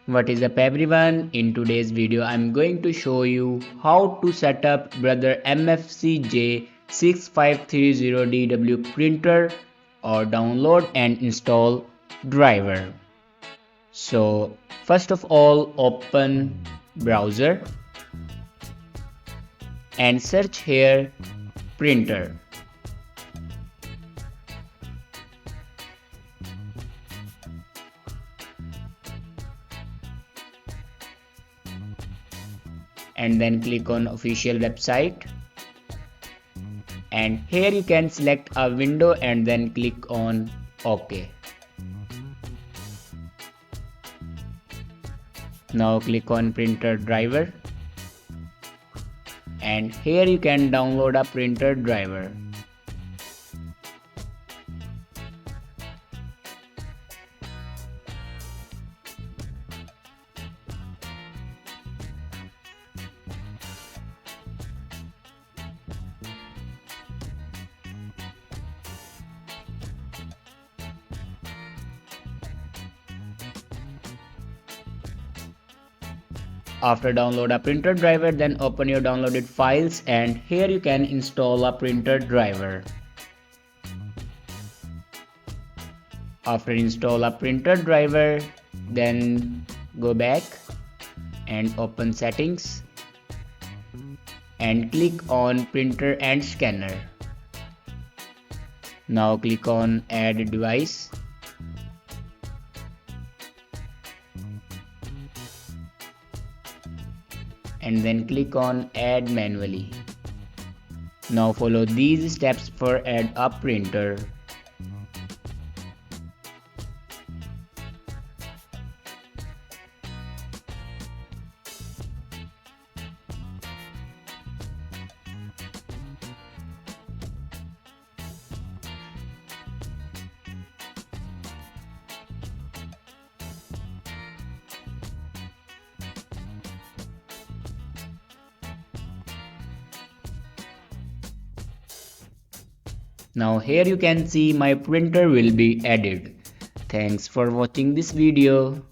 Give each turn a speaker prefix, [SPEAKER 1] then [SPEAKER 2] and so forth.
[SPEAKER 1] What is up everyone? In today's video I'm going to show you how to set up brother MFC J6530DW printer or download and install driver. So first of all, open browser and search here printer. And then click on official website, and here you can select a window and then click on OK. Now click on printer driver, and here you can download a printer driver. After download a printer driver, then open your downloaded files, and here you can install a printer driver. After install a printer driver, then go back and open settings and click on printer and scanner. Now click on add device. And then click on add manually. Now follow these steps for add a printer. Now here you can see my printer will be added. Thanks for watching this video.